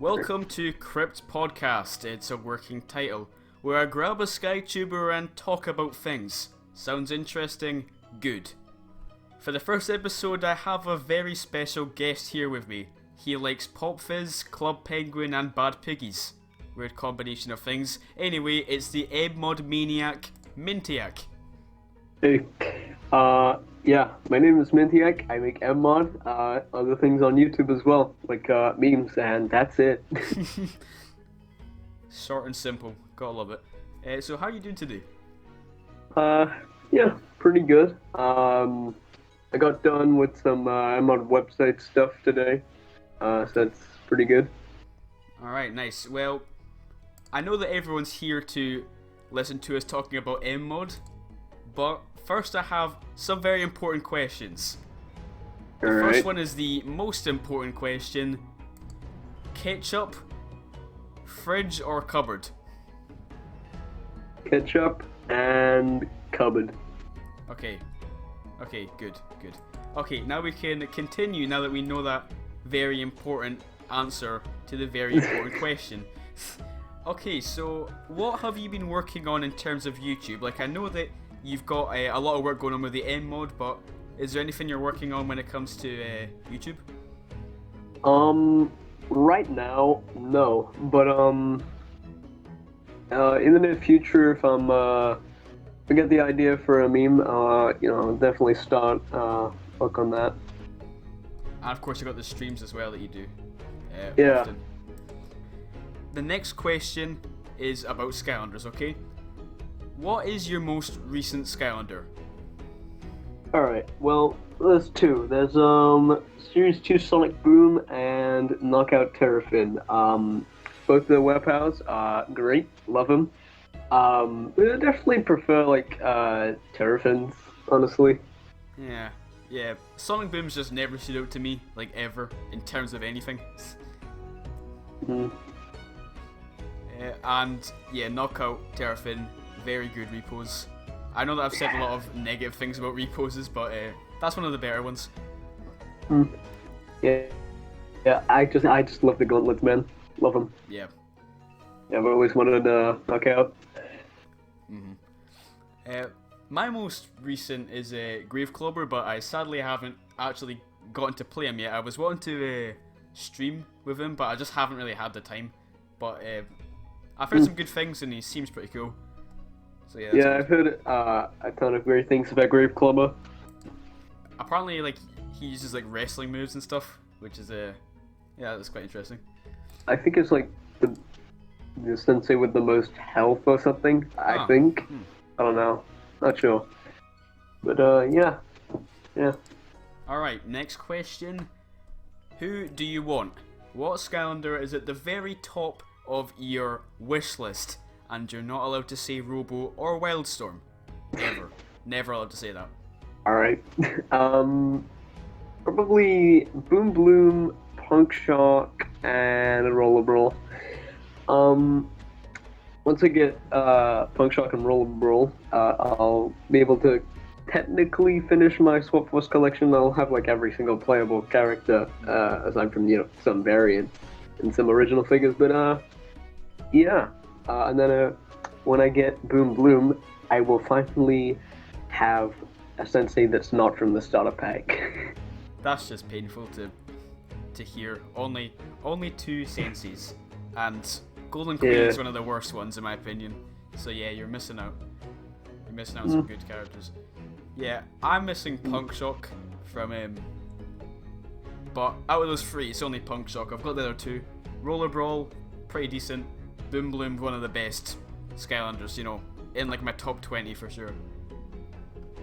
Welcome to Krypt Podcast. It's a working title, where I grab a SkyTuber and talk about things. Sounds interesting? Good. For the first episode, I have a very special guest here with me. He likes Pop Fizz, Club Penguin, and Bad Piggies. Weird combination of things. Anyway, it's the Ep1 maniac, Mintiac. Hey, yeah, my name is Mintiac. I make Ep1, other things on YouTube as well, like memes, and that's it. Short and simple, gotta love it. So how are you doing today? Yeah, pretty good. I got done with some Ep1 website stuff today, so that's pretty good. Alright, nice. Well, I know that everyone's here to listen to us talking about Ep1, but first I have some very important questions. The first one is the most important question. Ketchup, fridge or cupboard? Ketchup and cupboard. Okay, good. Okay, now we can continue now that we know that very important answer to the very important question. Okay, so what have you been working on in terms of YouTube? Like, I know that you've got a lot of work going on with the Ep1, but is there anything you're working on when it comes to YouTube? Right now, no, but in the near future, if I get the idea for a meme, I'll definitely start work on that. And of course, you got the streams as well that you do. Yeah. Often. The next question is about Skylanders, okay? What is your most recent Skylander? Alright, well, there's two. There's Series 2 Sonic Boom and Knockout Terrafin. Both the web powers are great, love them. But I definitely prefer Terrafins, honestly. Yeah. Sonic Boom's just never stood out to me, like ever, in terms of anything. Mm. And yeah, Knockout Terrafin, very good repos. I know that I've said a lot of negative things about reposes, but that's one of the better ones. Mm. Yeah. I just love the gauntlets, man. Love them. Yeah. Yeah, I've always wanted a Knockout. My most recent is Graveclobber, but I sadly haven't actually gotten to play him yet. I was wanting to stream with him, but I just haven't really had the time. But I've heard some good things, and he seems pretty cool. So yeah. Yeah, I've heard a ton of great things about Graveclobber. Apparently, he uses wrestling moves and stuff, which is that's quite interesting. I think it's the sensei with the most health or something. I think. I don't know. Not sure. But yeah. Alright, next question. Who do you want? What Skylander is at the very top of your wish list? And you're not allowed to say Robo or Wildstorm. Ever. Never allowed to say that. Alright. Probably Boom Bloom, Punk Shock, and Roller Brawl. Once I get Punk Shock and Roller Brawl, I'll be able to technically finish my Swap Force collection. I'll have every single playable character, aside from some variant and some original figures. But yeah. And then when I get Boom Bloom, I will finally have a sensei that's not from the starter pack. That's just painful to hear. Only two senseis, and Golden Queen is one of the worst ones in my opinion. So yeah, you're missing out. You're missing out on some good characters. Yeah, I'm missing Punk Shock from but out of those three, it's only Punk Shock. I've got the other two. Roller Brawl, pretty decent. Boom Bloom, one of the best Skylanders, in my top 20 for sure.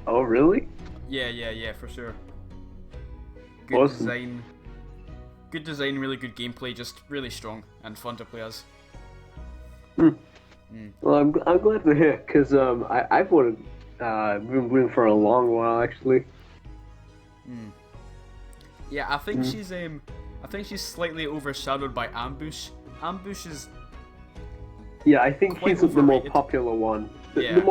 Oh, really? Yeah, for sure. Good Awesome. design, really good gameplay, just really strong and fun to play as. Well, I'm glad to hear, because I've wanted Boom Bloom for a long while, actually. Yeah, I think she's slightly overshadowed by Ambush. Ambush is... Yeah, I think quite he's the more overrated. popular one. Yeah. The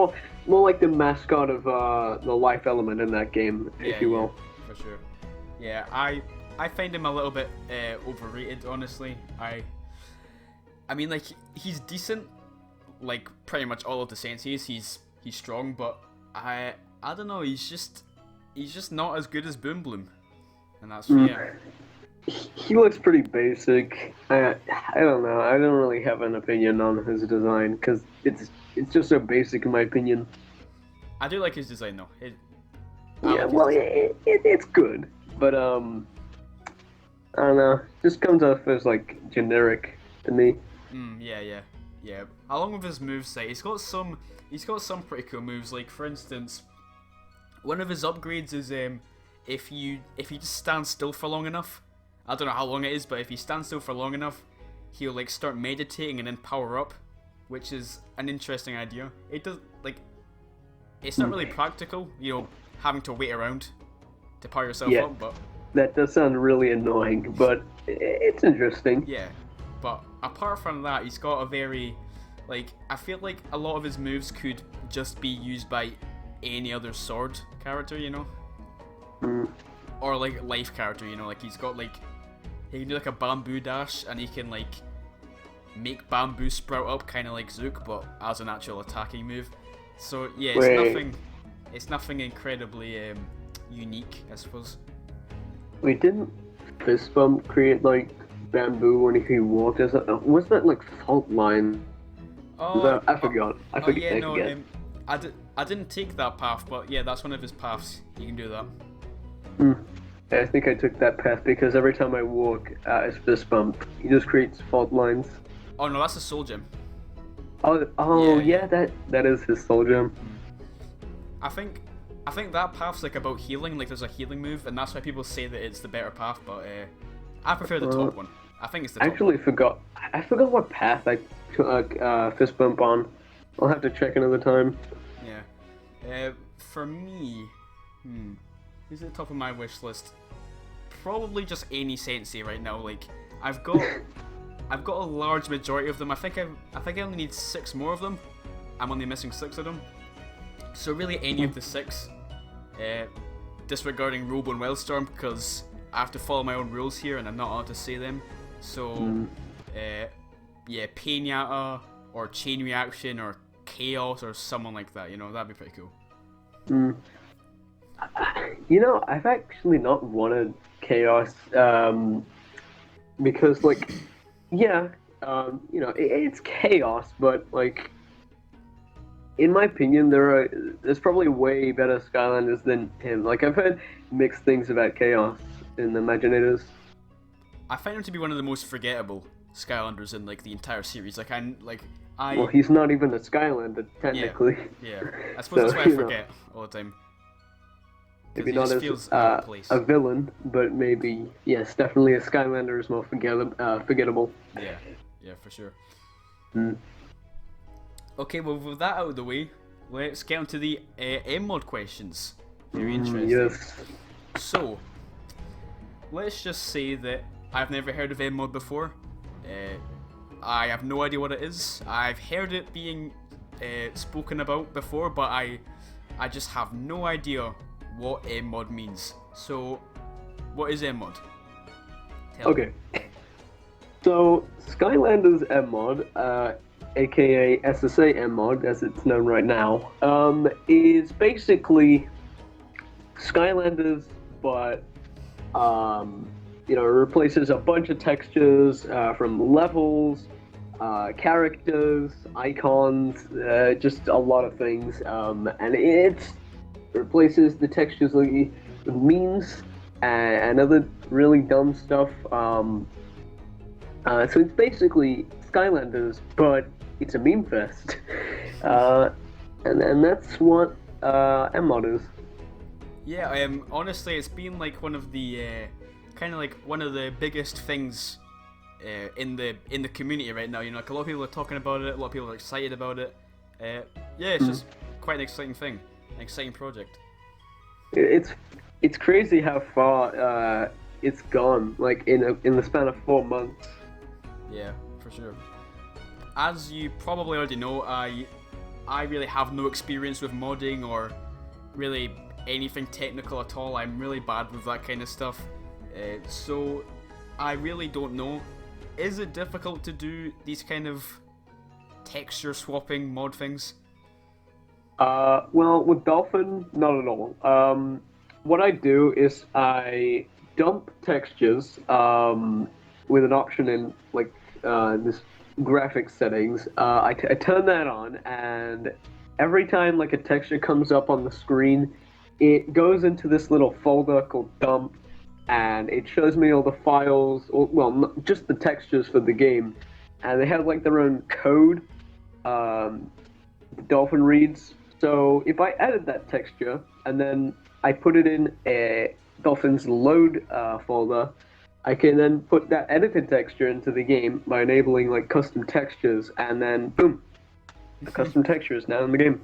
more like the mascot of the life element in that game, if you will. For sure. Yeah, I find him a little bit overrated, honestly. I mean, like, he's decent, like pretty much all of the senseis. He's strong, but I don't know. He's just not as good as Boom Bloom, and that's yeah. He looks pretty basic. I don't know. I don't really have an opinion on his design because it's just so basic in my opinion. I do like his design though. It's good, but I don't know. Just comes off as like generic to me. Yeah. Along with his moveset, he's got some pretty cool moves. Like for instance, one of his upgrades is if you just stand still for long enough. I don't know how long it is, but if you stand still for long enough, he'll like start meditating and then power up, which is an interesting idea. It does like, it's not really practical, having to wait around to power yourself up, but that does sound really annoying, but it's interesting. Yeah, but apart from that, he's got a very, like, I feel like a lot of his moves could just be used by any other sword character, or like life character, like he's got like, he can do like a bamboo dash, and he can like make bamboo sprout up, kind of like Zook, but as an actual attacking move. So yeah, it's nothing incredibly unique, I suppose. Wait, didn't Fist Bump create like bamboo when he walked? Was that like fault line? I forgot. I forget. I didn't take that path, but yeah, that's one of his paths. You can do that. I think I took that path because every time I walk as Fist Bump, he just creates fault lines. Oh no, that's a soul gem. Yeah, that is his soul gem. I think that path's like about healing, like there's a healing move, and that's why people say that it's the better path, but I prefer the top one. I think it's the top one. I forgot what path I took Fist Bump on. I'll have to check another time. Yeah. For me, who's at the top of my wish list? Probably just any sensei right now. Like, I've got a large majority of them. I think I only need 6 more of them. I'm only missing 6 of them. So really any of the 6, disregarding Robo and Wildstorm, because I have to follow my own rules here and I'm not allowed to say them. So, Pinata or Chain Reaction or Chaos or someone like that, that'd be pretty cool. I've actually not wanted Chaos, because like, it's Chaos, but like, in my opinion, there's probably way better Skylanders than him. Like, I've heard mixed things about Chaos in the Imaginators. I find him to be one of the most forgettable Skylanders in like the entire series. Well, he's not even a Skylander technically. Yeah. I suppose that's why I forget all the time. Maybe not as a villain, but maybe yes, definitely a Skylander is more forgettable. Yeah, for sure. Okay, well, with that out of the way, let's get on to the M-Mod questions. Very interesting. Yes. So, let's just say that I've never heard of M-Mod before. I have no idea what it is. I've heard it being spoken about before, but I just have no idea what M-Mod means. So, what is M-Mod? Okay. So, Skylanders M-Mod, aka SSA M-Mod, as it's known right now, is basically Skylanders, but it replaces a bunch of textures from levels, characters, icons, just a lot of things, and it replaces the textures with memes and other really dumb stuff. So it's basically Skylanders, but it's a meme fest, and that's what M-Mod is. Yeah, honestly, it's been like one of the one of the biggest things in the community right now. Like a lot of people are talking about it, a lot of people are excited about it. It's just quite an exciting thing, an exciting project. It's crazy how far it's gone, like in the span of 4 months. Yeah, for sure. As you probably already know, I really have no experience with modding or really anything technical at all. I'm really bad with that kind of stuff. So I really don't know is it difficult to do these kind of texture swapping mod things? Well, with Dolphin, not at all. What I do is I dump textures with an option in this graphics settings. I turn that on, and every time like a texture comes up on the screen, it goes into this little folder called dump, and it shows me all the files, just the textures for the game, and they have like their own code. Dolphin reads. So if I edit that texture and then I put it in a Dolphin's load folder, I can then put that edited texture into the game by enabling like custom textures, and then boom, the custom texture is now in the game.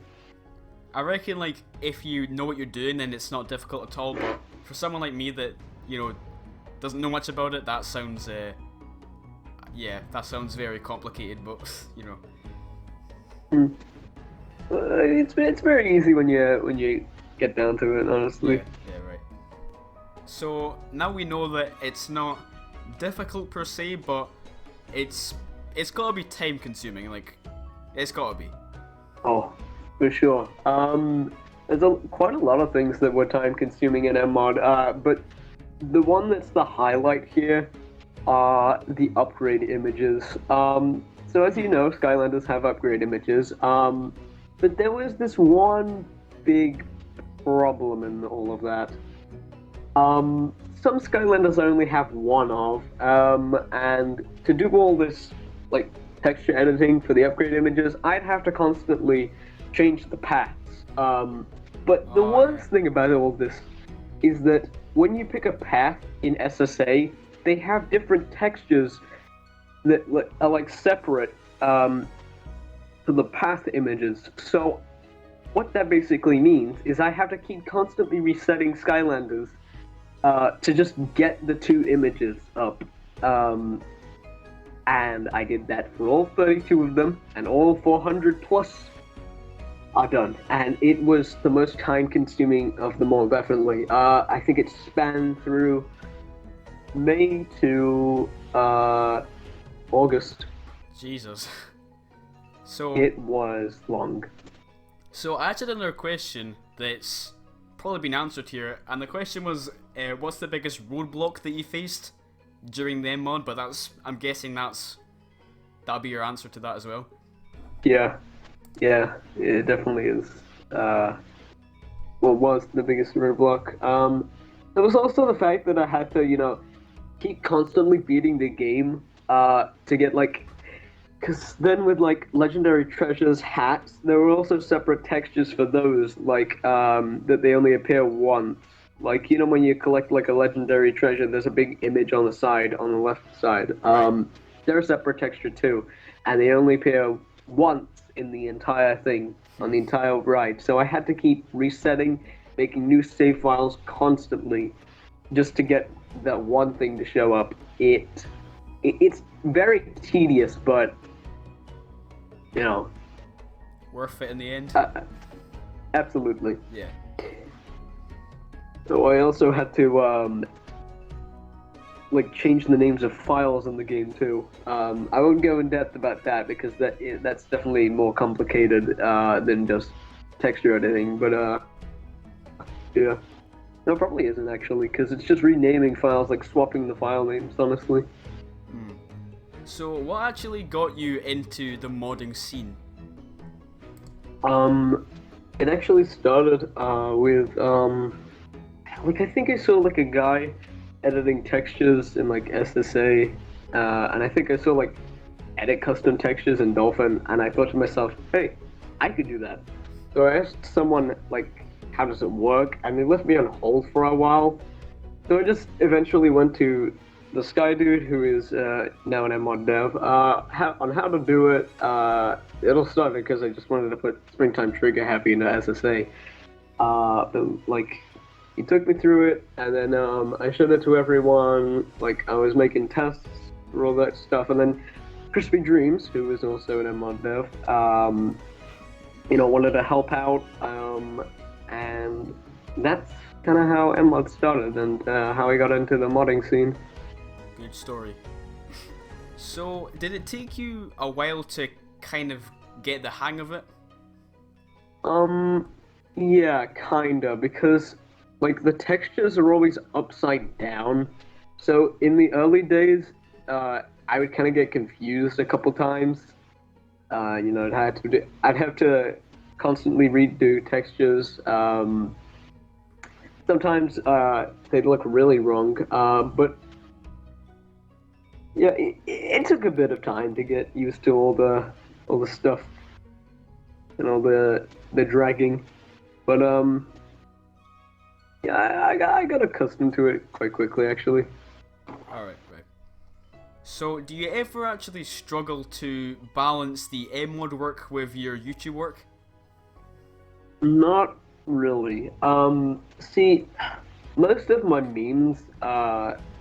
I reckon like if you know what you're doing, then it's not difficult at all. But for someone like me that doesn't know much about it, that sounds that sounds very complicated. But It's very easy when you get down to it, honestly. Yeah, right. So now we know that it's not difficult per se, but it's gotta be time consuming. Like, it's gotta be. Oh, for sure. There's quite a lot of things that were time consuming in MMod, but the one that's the highlight here are the upgrade images. So as you know, Skylanders have upgrade images. But there was this one big problem in all of that. Some Skylanders I only have one of, and to do all this like texture editing for the upgrade images, I'd have to constantly change the paths. But the worst thing about all this is that when you pick a path in SSA, they have different textures that are like separate to the path images. So what that basically means is I have to keep constantly resetting Skylanders to just get the two images up. And I did that for all 32 of them, and all 400 plus are done. And it was the most time consuming of them all, definitely. I think it spanned through May to August. Jesus. So it was long. So I actually had another question that's probably been answered here, and the question was, what's the biggest roadblock that you faced during the mod? But I'm guessing that'll be your answer to that as well. Yeah, it definitely is. What was the biggest roadblock? There was also the fact that I had to, keep constantly beating the game to get because then with legendary treasures hats, there were also separate textures for those, that they only appear once. When you collect a legendary treasure, there's a big image on the side, on the left side. They're a separate texture too, and they only appear once in the entire thing, on the entire ride. So I had to keep resetting, making new save files constantly, just to get that one thing to show up. It's very tedious, but worth it in the end. Absolutely. Yeah. So I also had to change the names of files in the game too. I won't go in depth about that because that's definitely more complicated than just texture editing. But yeah, no, it probably isn't actually, because it's just renaming files, swapping the file names. Honestly. So what actually got you into the modding scene? It actually started with I think I saw a guy editing textures in SSA, and I think I saw edit custom textures in Dolphin, and I thought to myself, hey, I could do that. So I asked someone how does it work, and they left me on hold for a while. So I just eventually went to the Sky Dude, who is now an MMod dev, on how to do it. It all started because I just wanted to put Springtime Trigger Happy into SSA. But he took me through it, and then I showed it to everyone. I was making tests for all that stuff, and then Crispy Dreams, who is also an MMod dev, wanted to help out, and that's kind of how MMod started and how I got into the modding scene. Good story. So, did it take you a while to kind of get the hang of it? Yeah, kinda, because, like, the textures are always upside down. So, in the early days, I would kind of get confused a couple times. I'd have to constantly redo textures. Sometimes, they'd look really wrong, but yeah, it took a bit of time to get used to all the stuff and all the dragging, but yeah, I got accustomed to it quite quickly actually. Alright, right. So, do you ever actually struggle to balance the mod work with your YouTube work? Not really. See, most of my memes,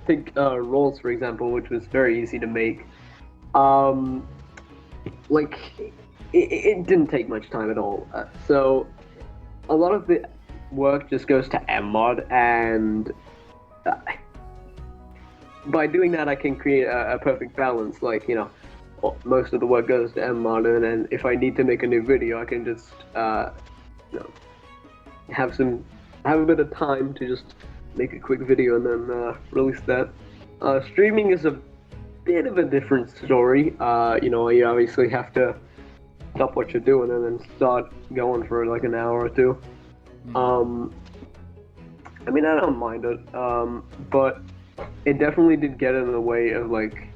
take rolls for example, which was very easy to make. Um, like it didn't take much time at all. So a lot of the work just goes to mmod, and uh, by doing that, I can create a perfect balance. Like most of the work goes to mmod, and then if I need to make a new video, I can just you know, have a bit of time to just make a quick video and then release that. Streaming is a bit of a different story. You obviously have to stop what you're doing and then start going for like an hour or two. I mean, I don't mind it, but it definitely did get in the way of like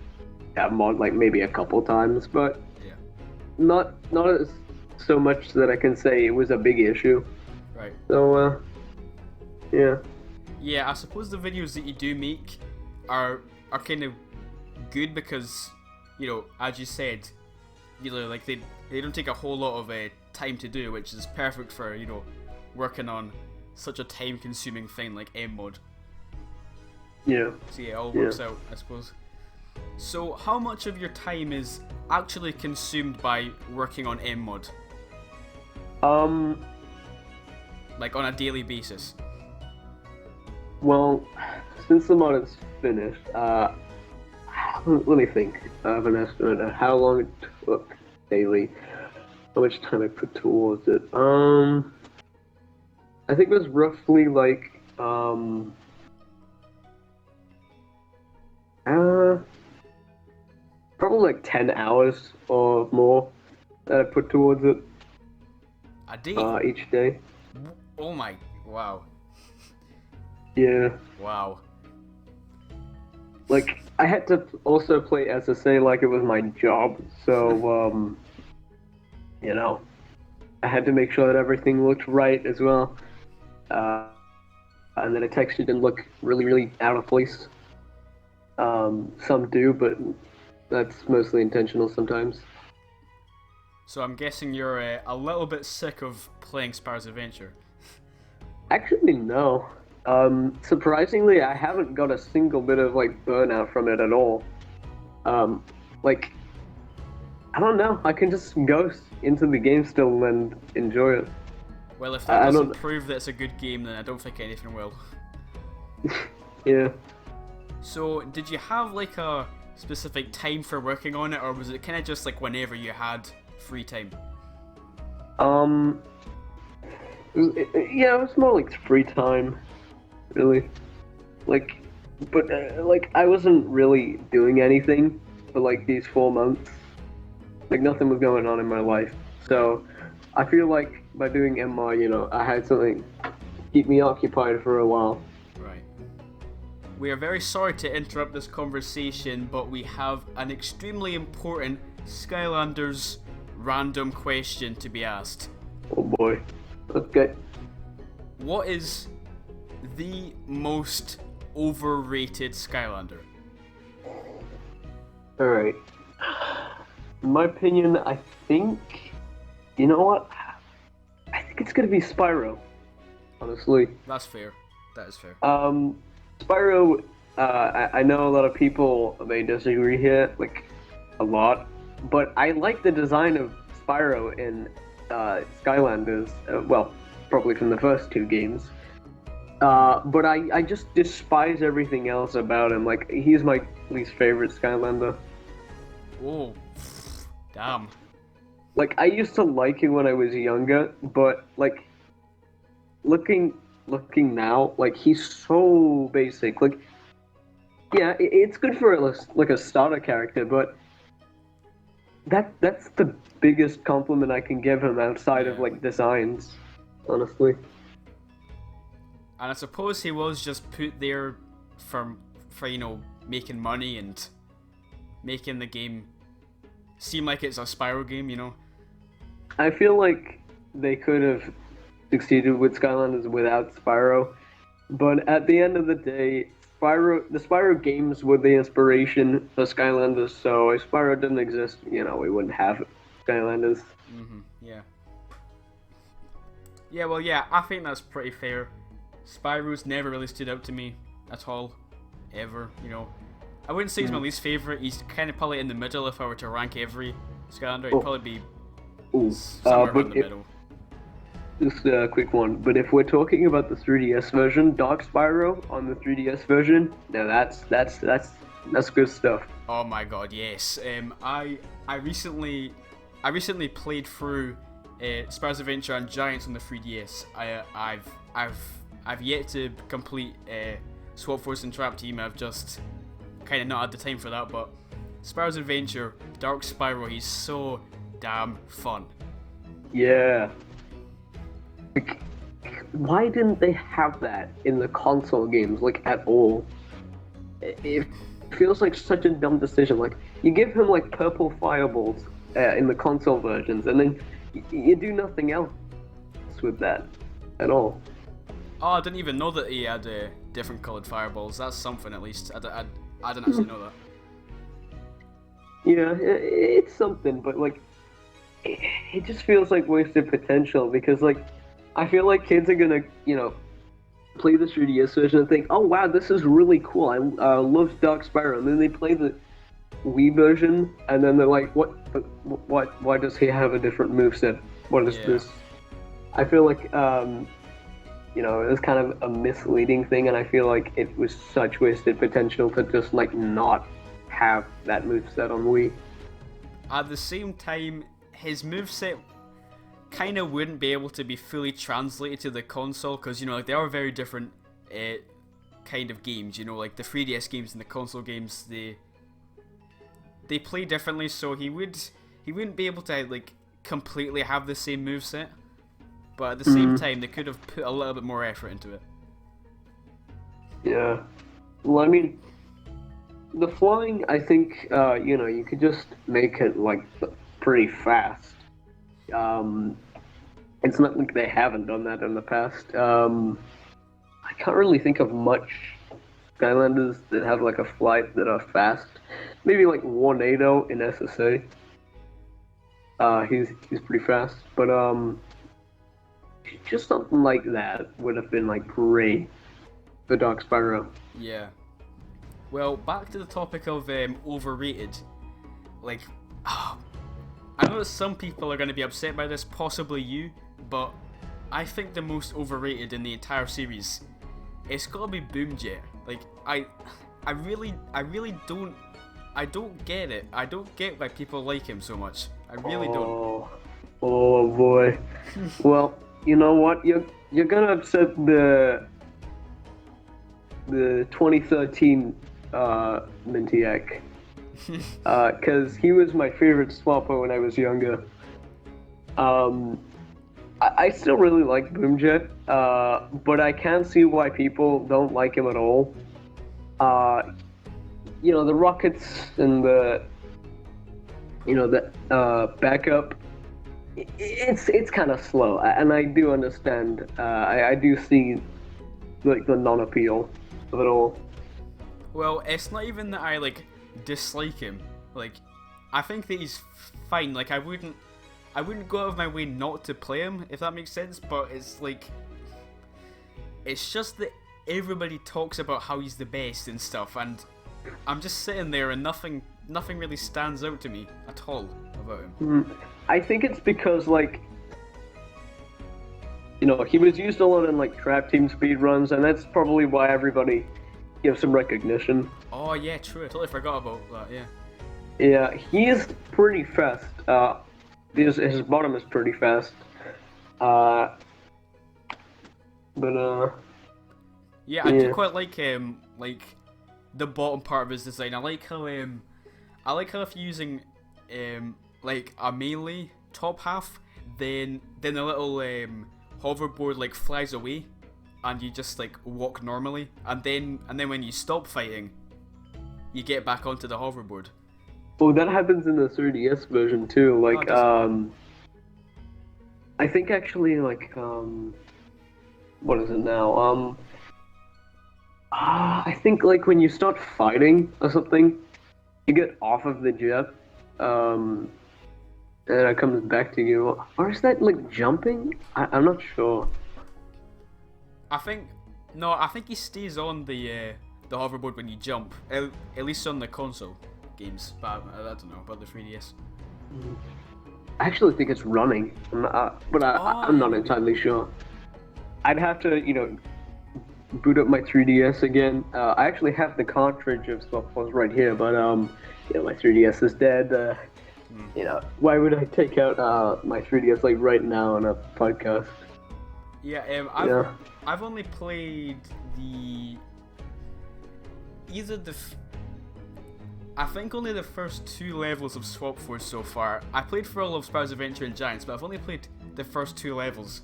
that mod like maybe a couple times, but Yeah. not as so much that I can say it was a big issue. Right. So yeah. Yeah, I suppose the videos that you do make are kind of good because, as you said, like they don't take a whole lot of time to do, which is perfect for, working on such a time-consuming thing like mod. Yeah. So yeah, it all works out, I suppose. So how much of your time is actually consumed by working on mod? Like on a daily basis? Well, since the mod is finished, let me think of an estimate of how long it took daily, how much time I put towards it. I think it was roughly like, probably like 10 hours or more that I put towards it. A day? Each day. Oh my, wow. Yeah. Wow. Like, I had to also play SSA like it was my job, so, I had to make sure that everything looked right as well. And that the texture didn't look really, really out of place. Some do, but that's mostly intentional sometimes. So I'm guessing you're a little bit sick of playing Sparrow's Adventure. Actually, no. Surprisingly, I haven't got a single bit of like burnout from it at all. Like, I don't know. I can just go into the game still and enjoy it. Well, if that doesn't prove that it's a good game, then I don't think anything will. Yeah. So, did you have like a specific time for working on it, or was it kind of just like whenever you had free time? Yeah, it was more like free time, really. Like, but like I wasn't really doing anything for like these 4 months. Like nothing was going on in my life, so I feel like by doing MR, I had something to keep me occupied for a while. Right. We are very sorry to interrupt this conversation, but we have an extremely important Skylanders random question to be asked. Oh boy. Okay. What is the most overrated Skylander? Alright. In my opinion, I think... You know what? I think it's gonna be Spyro. Honestly. That's fair. That is fair. Spyro, I know a lot of people may disagree here, like, a lot. But I like the design of Sparrow in Skylanders, well, probably from the first 2 games. But I just despise everything else about him. Like, he's my least favorite Skylander. Oh, damn. Like, I used to like it when I was younger, but like looking now, like he's so basic. Like, yeah, it's good for like a starter character, but that's the biggest compliment I can give him outside of like designs, honestly. And I suppose he was just put there for making money and making the game seem like it's a Spyro game. I feel like they could have succeeded with Skylanders without Spyro, but at the end of the day, the Spyro games were the inspiration for Skylanders, so if Spyro didn't exist, we wouldn't have Skylanders. Yeah. Yeah, well, yeah, I think that's pretty fair. Spyro's never really stood out to me at all, ever, I wouldn't say he's my least favourite, he's kind of probably in the middle if I were to rank every Skylander, he'd probably be somewhere around the middle. Just a quick one, but if we're talking about the 3DS version, Dark Spyro on the 3DS version, now that's good stuff. Oh my god, yes. I recently played through Spyro's Adventure and Giants on the 3DS. I've yet to complete Swap Force and Trap Team. I've just kind of not had the time for that. But Spyro's Adventure, Dark Spyro, he's so damn fun. Yeah. Like, why didn't they have that in the console games, like, at all? It feels like such a dumb decision. Like, you give him, like, purple fireballs in the console versions, and then you do nothing else with that at all. Oh, I didn't even know that he had different coloured fireballs. That's something, at least. I didn't actually know that. Yeah, it's something, but, like, it just feels like wasted potential, because, like, I feel like kids are gonna, play the 3DS version and think, oh wow, this is really cool. I love Dark Spyro, and then they play the Wii version, and then they're like, what? Why does he have a different moveset? What is this? I feel like, it was kind of a misleading thing, and I feel like it was such wasted potential to just like not have that moveset on Wii. At the same time, his moveset kind of wouldn't be able to be fully translated to the console, because they are very different kind of games. Like the 3DS games and the console games, they play differently, so he wouldn't be able to like completely have the same moveset, but at the same time they could have put a little bit more effort into it. Yeah, well, I mean, the flying, I think you could just make it like pretty fast. It's not like they haven't done that in the past. I can't really think of much Skylanders that have like a flight that are fast. Maybe like Warnado in SSA. He's pretty fast, but just something like that would have been like great for Dark Spyro. Yeah. Well, back to the topic of overrated. Like, I know that some people are going to be upset by this, possibly you, but I think the most overrated in the entire series, it's got to be Boomjet. Like, I really don't get it. I don't get why people like him so much. I really don't. Oh boy. Well, you know what? You're gonna upset the 2013 Mintiac. Because he was my favorite swapper when I was younger. I still really like Boomjet, but I can't see why people don't like him at all. The rockets and the backup, it's kind of slow, and I do understand. I do see like the non-appeal of it all. Well, it's not even that I like dislike him. Like, I think that he's fine. Like, I wouldn't go out of my way not to play him, if that makes sense, but it's like, it's just that everybody talks about how he's the best and stuff, and I'm just sitting there and nothing really stands out to me at all about him. I think it's because, like, he was used a lot in like Trap Team speedruns, and that's probably why everybody gives him recognition. Oh yeah, true. I totally forgot about that, yeah. Yeah, he is pretty fast. His bottom is pretty fast. Uh, but Yeah, I do quite like the bottom part of his design. I like how if you're using like a melee top half, then the little hoverboard like flies away, and you just like walk normally, and then when you stop fighting, you get back onto the hoverboard. oh, that happens in the 3DS version too. Like, I think actually, like, what is it now? I think like when you start fighting or something, you get off of the jet, and it comes back to you. Or is that like jumping? I'm not sure. I think no, I think he stays on the hoverboard when you jump. At least on the console games, but I don't know about the 3DS. I actually think it's running, but I'm not entirely sure. I'd have to, boot up my 3DS again. I actually have the cartridge of Swap Force right here, but my 3DS is dead. Why would I take out my 3DS like right now on a podcast? Yeah, I've only played I think only the first 2 levels of Swap Force so far. I played for all of Sparrow's Adventure and Giants, but I've only played the first 2 levels,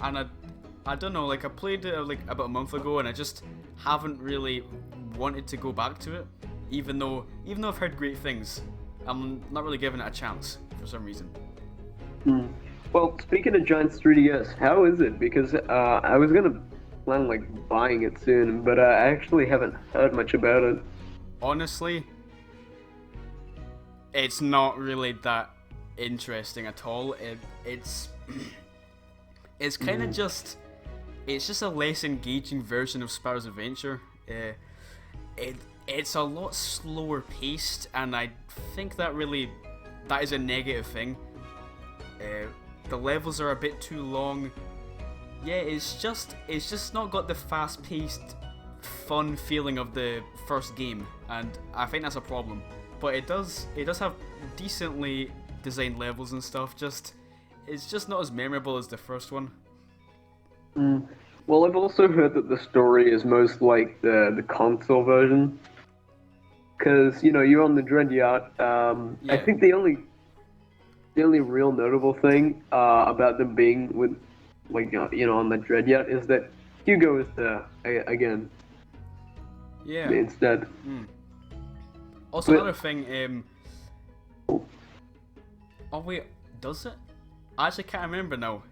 and I don't know, like I played it like about a month ago, and I just haven't really wanted to go back to it, even though I've heard great things. I'm not really giving it a chance for some reason. Well, speaking of Giants 3DS, how is it? Because I was gonna plan like buying it soon, but I actually haven't heard much about it. Honestly, it's not really that interesting at all. It's kind of just a less engaging version of Sparrow's Adventure. It's a lot slower paced, and I think that is a negative thing. The levels are a bit too long. Yeah, it's just not got the fast paced, fun feeling of the first game, and I think that's a problem. But it does have decently designed levels and stuff. It's just not as memorable as the first one. Well, I've also heard that the story is most like the console version. Because, you're on the Dread Yacht. Yeah. I think the only real notable thing about them being with, like, on the Dread Yacht is that Hugo is there again. Yeah. Instead. Also, another thing, oh wait, does it? I actually can't remember now.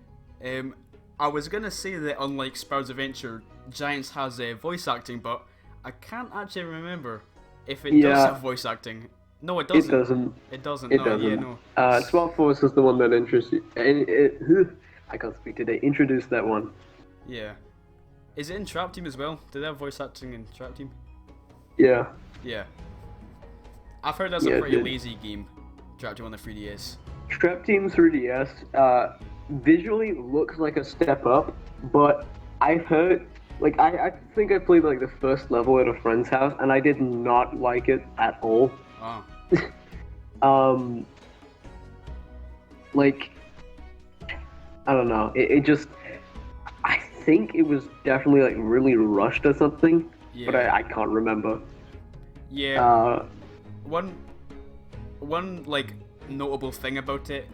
I was gonna say that unlike Sparrow's Adventure, Giants has voice acting, but I can't actually remember if it does have voice acting. No, it doesn't. It doesn't. It doesn't. It No, doesn't. yeah, no. Swap Force is the one that I can't speak today. Introduced that one. Yeah. Is it in Trap Team as well? Do they have voice acting in Trap Team? Yeah. Yeah. I've heard that's a pretty lazy game, Trap Team on the 3DS. Trap Team 3DS visually looks like a step up, but I've heard, like, I think I played like the first level at a friend's house, and I did not like it at all. Oh. Like, I don't know. It just, I think it was definitely like really rushed or something, but I can't remember. Yeah. One like notable thing about it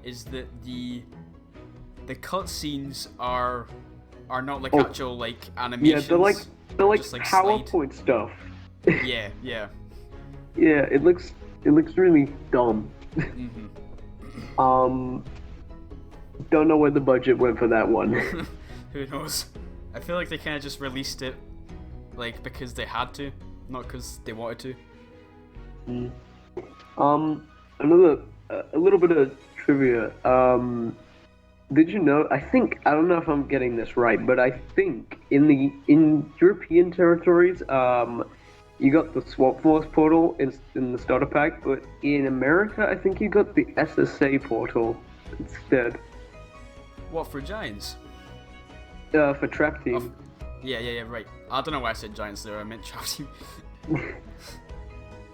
is that the cutscenes are not like actual like animations. Yeah, they're like just, like, PowerPoint stuff. Yeah. Yeah, it looks really dumb. Don't know where the budget went for that one. Who knows? I feel like they kind of just released it like because they had to, not because they wanted to. A little bit of trivia. Did you know? I don't know if I'm getting this right, but I think in European territories, you got the Swap Force portal in the starter pack, but in America, I think you got the SSA portal instead. What, for Giants? For Trap Team. Yeah, right. I don't know why I said Giants there. I meant Trap Team.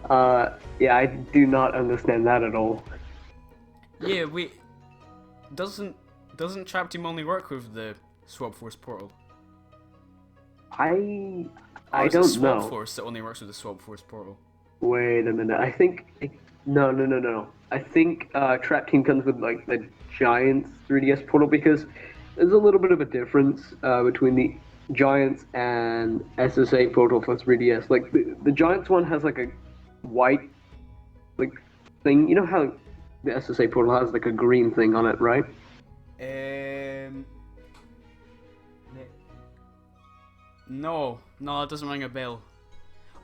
Yeah, I do not understand that at all. Yeah, wait. Doesn't Trap Team only work with the Swap Force portal? I Or I is it don't Swap know. Force that only works with the Swap Force portal? Wait a minute. No. I think Trap Team comes with like the Giants 3DS portal because there's a little bit of a difference between the Giants and SSA portal for 3DS. Like the Giants one has like a white like thing. You know how the SSA portal has like a green thing on it, right? Um. No, it doesn't ring a bell.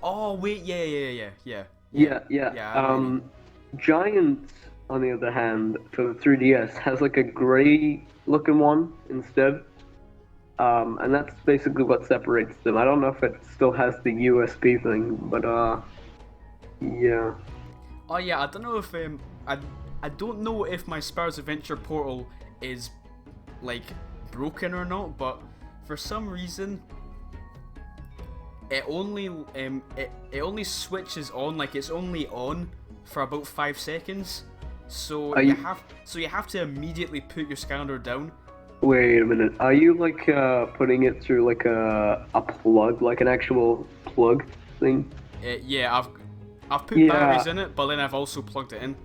Oh wait, yeah. Yeah. Yeah, I'm ready. Giants, on the other hand, for the 3DS has like a gray looking one instead. And that's basically what separates them. I don't know if it still has the USB thing, but yeah. Oh yeah, I don't know if I don't know if my Sparrow's Adventure portal is like broken or not, but for some reason it only switches on, like it's only on for about 5 seconds. So Are you you, have to immediately put your Skylander down. wait a minute. Are you like putting it through like a plug, like an actual plug thing? Yeah, I've put Yeah, batteries in it, but then I've also plugged it in.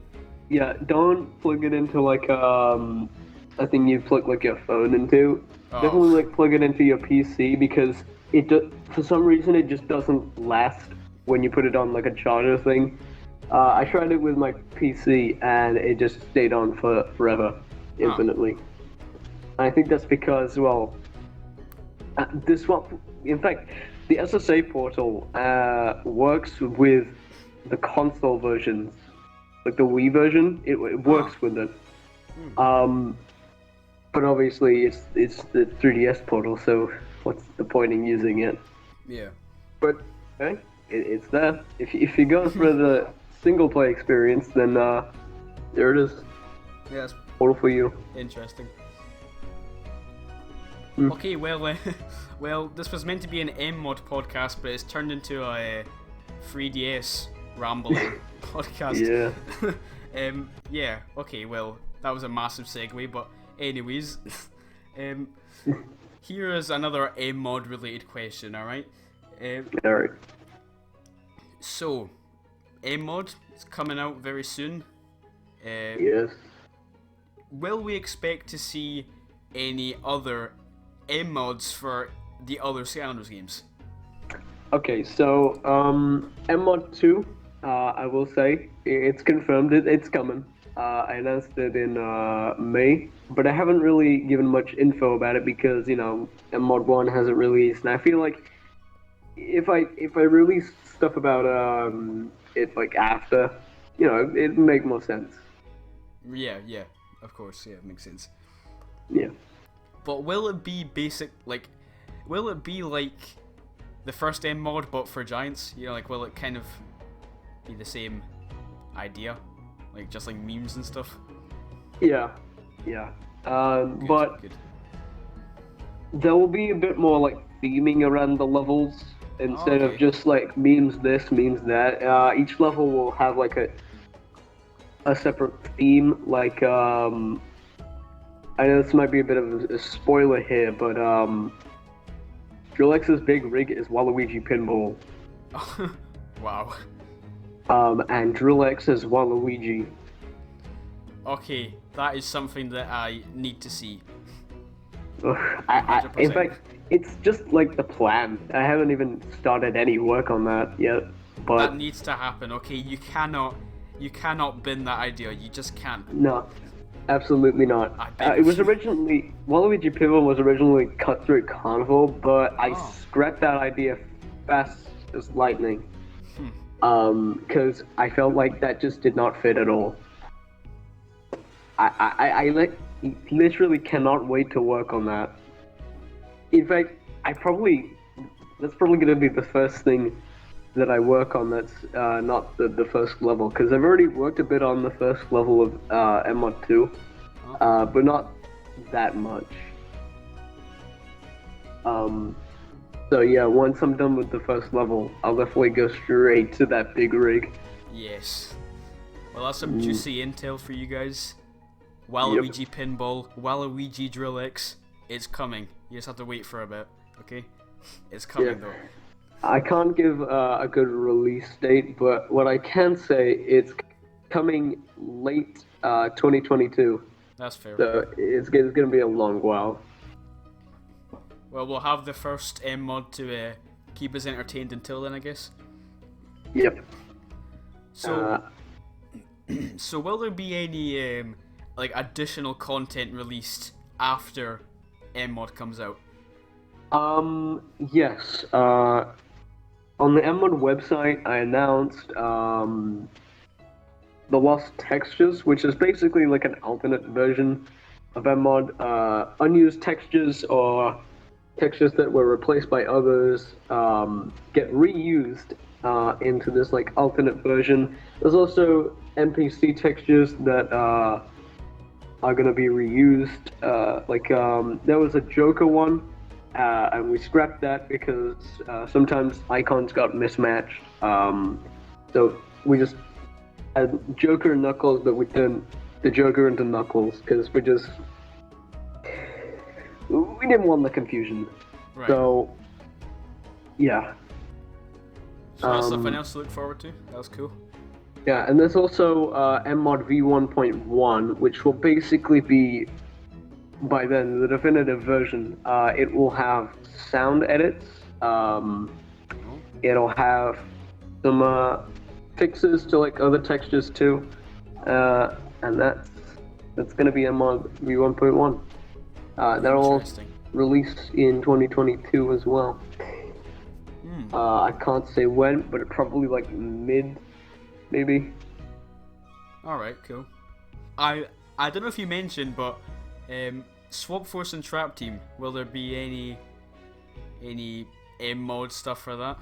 yeah. Don't plug it into like a thing you plug like your phone into. Oh, Definitely like plug it into your PC because for some reason it just doesn't last when you put it on like a charger thing. I tried it with my PC and it just stayed on for forever, huh. infinitely. I think that's because, well, this one, in fact, the SSA portal works with the console versions, like the Wii version. It Huh. works with it. Um, but obviously it's the 3DS portal, so what's the point in using it? Yeah. But hey, it's there. If you're going for the single play experience, then there it is. Yeah, that's Portal for you. interesting. Hmm. Okay, well, well, this was meant to be an M mod podcast, but it's turned into a 3DS rambling podcast. Yeah. Yeah. Okay, well, that was a massive segue, but anyways, um, here is another M mod related question. All right. All right. So, M mod is coming out very soon. Yes. Will we expect to see any other M mods for the other Skylanders games? Okay, so M-Mod 2, I will say, it's confirmed, it's coming. I announced it in May, but I haven't really given much info about it because, you know, M-Mod 1 hasn't released, and I feel like if I release stuff about it like after, you know, it'd make more sense. Yeah, of course, yeah, it makes sense. Yeah. But will it be basic, like, will it be like the first M mod but for giants? You know, like, will it kind of be the same idea? Like, just like memes and stuff? Yeah. Yeah. Good, But good. there will be a bit more like theming around the levels Oh, instead of okay. just like memes this, memes that. Each level will have like a separate theme. Like I know this might be a bit of a spoiler here, but Drillex's big rig is Waluigi Pinball, Wow. and Drillex is Waluigi. Okay, that is something that I need to see. Ugh, in 100%. fact, it's just like the plan. I haven't even started any work on that yet, but That needs to happen, okay? You cannot bin that idea. You just can't. no, absolutely not. I beg It of was you. originally Waluigi Pinball was originally Cutthroat Carnival, but I Oh. scrapped that idea fast as lightning. Hmm. Because I felt like that just did not fit at all. I like literally cannot wait to work on that. In fact, that's probably gonna be the first thing that I work on that's not the first level because I've already worked a bit on the first level of M-Mod 2, but not that much. So yeah, once I'm done with the first level, I'll definitely go straight to that big rig. Yes. Well, that's some juicy intel for you guys. Waluigi Pinball, Waluigi Drill X, it's coming. You just have to wait for a bit, okay? It's coming though. I can't give a good release date, but what I can say, it's coming late 2022. That's fair. So it's going to be a long while. Well, we'll have the first M mod to keep us entertained until then, I guess. Yep. So, so will there be any like additional content released after M mod comes out? Yes. On the M-Mod website, I announced the Lost Textures, which is basically like an alternate version of M-Mod. Unused textures or textures that were replaced by others get reused into this like alternate version. There's also NPC textures that are going to be reused. There was a Joker one. And we scrapped that because sometimes icons got mismatched. So we just had Joker and Knuckles, but we turned the Joker into Knuckles because we didn't want the confusion. Right. So, yeah. So that's something else to look forward to. That was cool. Yeah, and there's also MMod v1.1, which will basically be, by then, the definitive version. It will have sound edits. It'll have some fixes to like other textures too, and that's gonna be MMod v1.1. That'll release in 2022 as well. I can't say when, but it probably like mid, maybe. All right, cool. I don't know if you mentioned, but Swap Force and Trap Team, will there be any M-mod stuff for that?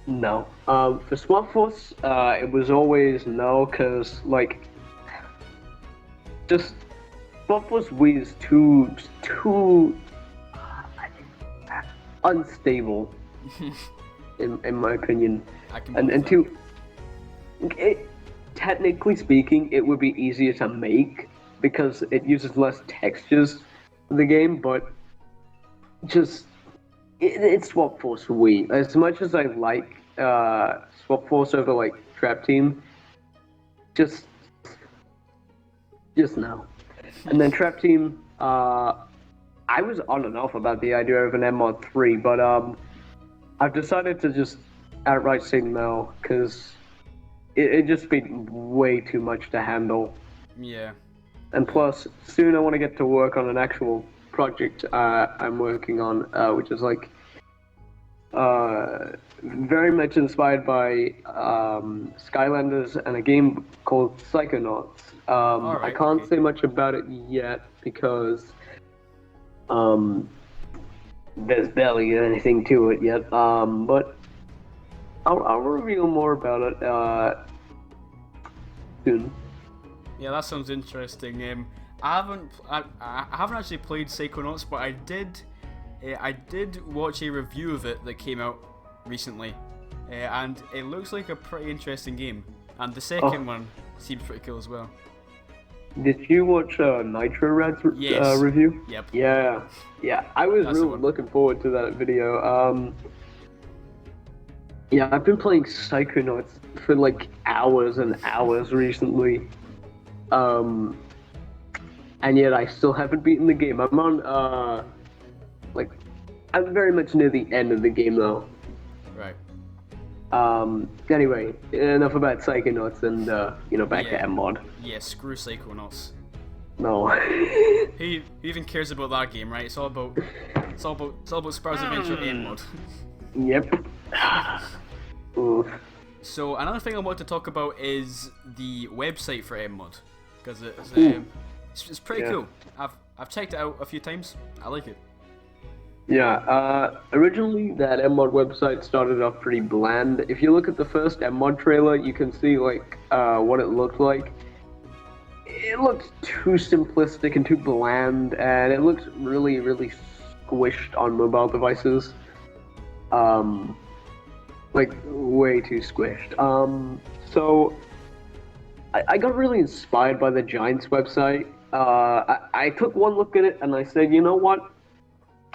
No. For Swap Force, it was always no, cause like, just Swap Force Wii is too unstable, in my opinion, and too. Technically speaking, it would be easier to make because it uses less textures for the game, but just it's Swap Force Wii. As much as I like Swap Force over like Trap Team, just no. And then Trap Team, I was on and off about the idea of an MMod 3, but I've decided to just outright say no because it just be way too much to handle. Yeah. And plus, soon I want to get to work on an actual project I'm working on, which is like very much inspired by Skylanders and a game called Psychonauts. I can't say much about it yet because there's barely anything to it yet. But I'll reveal more about it soon. Yeah, that sounds interesting. I haven't actually played Psychonauts, but I did watch a review of it that came out recently, and it looks like a pretty interesting game. And the second one seems pretty cool as well. Did you watch Nitro Rad's review? Yep. Yeah. I was That's really looking forward to that video. Yeah, I've been playing Psychonauts for like hours and hours recently. And yet I still haven't beaten the game. I'm on, I'm very much near the end of the game though. Right. Anyway, enough about Psychonauts and, back to M-Mod. Yeah, screw Psychonauts. No. Who even cares about that game, right? It's all about Sparrow's Adventure M-Mod. Yep. So another thing I want to talk about is the website for M-Mod, because it's pretty cool. I've checked it out a few times. I like it. Yeah, originally that M-Mod website started off pretty bland. If you look at the first M-Mod trailer, you can see like what it looked like. It looked too simplistic and too bland, and it looked really, really squished on mobile devices. Like way too squished. So I got really inspired by the Giants website. I took one look at it and I said, you know what?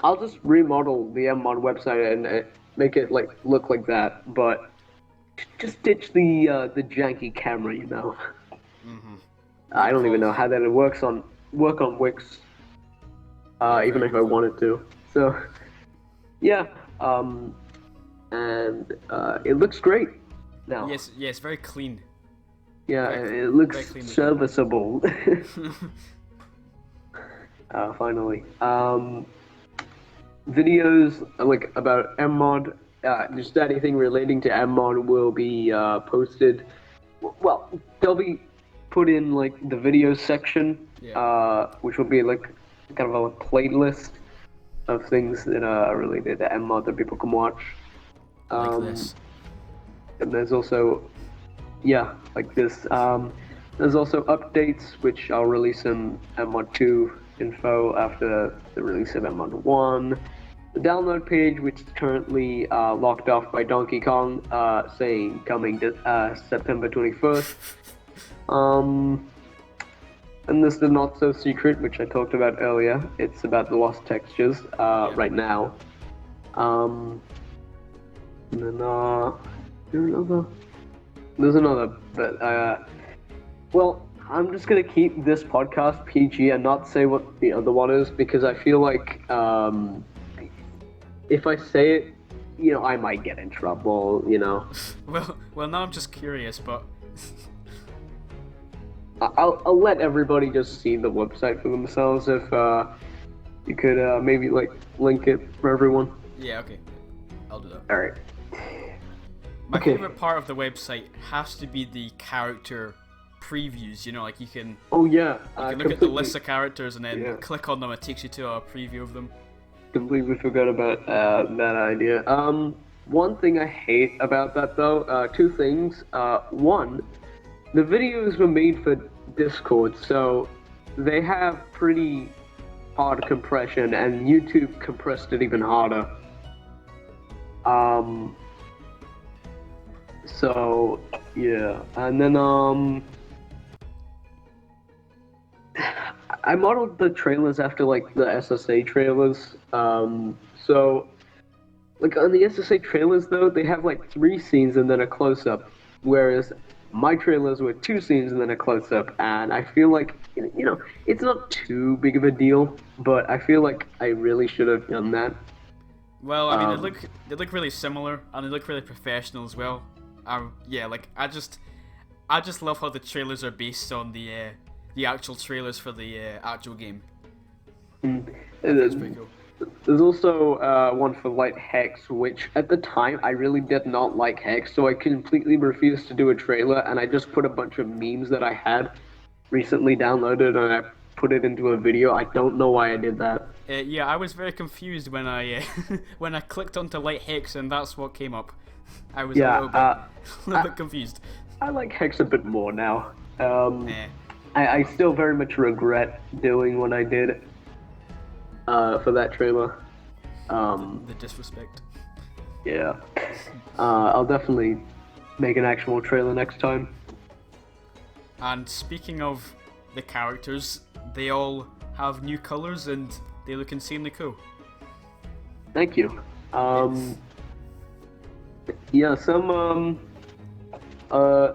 I'll just remodel the M1 website and make it like look like that, but just ditch the janky camera, you know. Mm-hmm. I don't even know how that work on Wix, even if I wanted to. So, yeah, and it looks great now. Yes, very clean. Yeah, very, it looks serviceable. Finally. Videos like about MMod, just anything relating to MMod will be posted. Well, they'll be put in like the videos section, which will be like kind of a playlist of things that are related to MMod that people can watch. Like this. And there's also, like this. There's also updates, which I'll release in MMod 2 info after the release of MMod 1. The download page, which is currently locked off by Donkey Kong, saying coming to September 21st. And there's the not so secret, which I talked about earlier. It's about the lost textures right now. And then there's another, but well, I'm just gonna keep this podcast PG and not say what the other one is because I feel like if I say it, you know, I might get in trouble, you know. Well, now I'm just curious, but I'll let everybody just see the website for themselves. If you could maybe like link it for everyone. Yeah, okay, I'll do that. All right. My favorite part of the website has to be the character previews. You know, like you can. Oh yeah. You can look at the list of characters and then click on them. It takes you to a preview of them. Completely forgot about that idea. One thing I hate about that though, two things. One, the videos were made for Discord, so they have pretty hard compression, and YouTube compressed it even harder. So yeah, and then I modeled the trailers after like the SSA trailers. So like on the SSA trailers though, they have like 3 scenes and then a close-up, whereas my trailers were 2 scenes and then a close-up, and I feel like, you know, it's not too big of a deal, but I feel like I really should have done that. Well, I mean, they look really similar, and they look really professional as well. Yeah, like I just love how the trailers are based on the actual trailers for the actual game. That's pretty cool. There's also one for Light Hex, which at the time I really did not like Hex, so I completely refused to do a trailer, and I just put a bunch of memes that I had recently downloaded and I put it into a video. I don't know why I did that. Yeah, I was very confused when I when I clicked onto Light Hex and that's what came up. I was a little bit confused. I like Hex a bit more now. I still very much regret doing what I did for that trailer. The disrespect. Yeah. I'll definitely make an actual trailer next time. And speaking of the characters, they all have new colors and they look insanely cool. Thank you. Yeah, some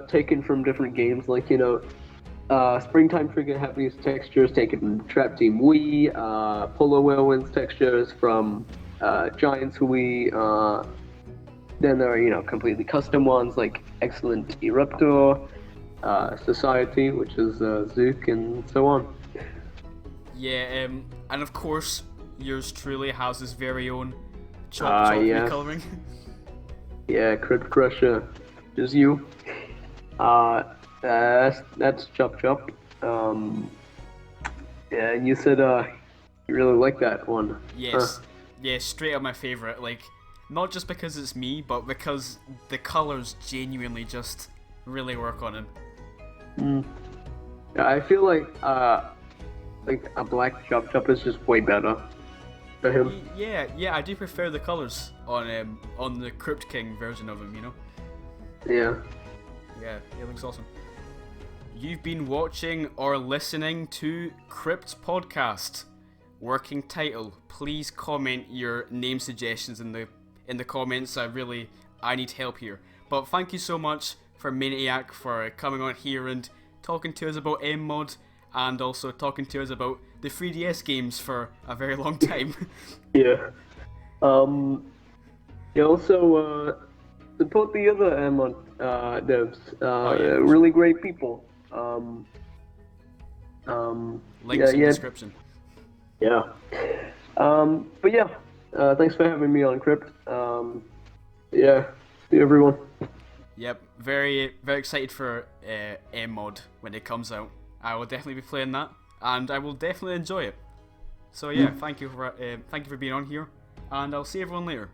taken from different games, like, you know, Springtime Trigger have these textures taken from Trap Team Wii, Polo Whirlwind's textures from Giants Wii, then there are, you know, completely custom ones like Excellent Eruptor, Society, which is Zook, and so on. Yeah, and of course, yours truly has his very own chop recoloring. Yeah, Krypt Crusher, just you. That's Chop Chop. Yeah, and you said you really like that one. Yes, yeah, straight up my favorite. Like, not just because it's me, but because the colors genuinely just really work on him. Yeah, I feel like a black Chop Chop is just way better. for him. Yeah, I do prefer the colours on the Krypt King version of him, you know? Yeah. Yeah, it looks awesome. You've been watching or listening to Krypt Podcast. Working title. Please comment your name suggestions in the comments. I need help here. But thank you so much for Mintiac for coming on here and talking to us about M-Mod and also talking to us about the 3DS games for a very long time. Yeah. You also support the other M-Mod devs. Really great people. Links in the description. Yeah. But yeah, thanks for having me on Krypt. Yeah, see everyone. Yep, very very excited for M-Mod when it comes out. I will definitely be playing that, and I will definitely enjoy it. So yeah, thank you for being on here, and I'll see everyone later.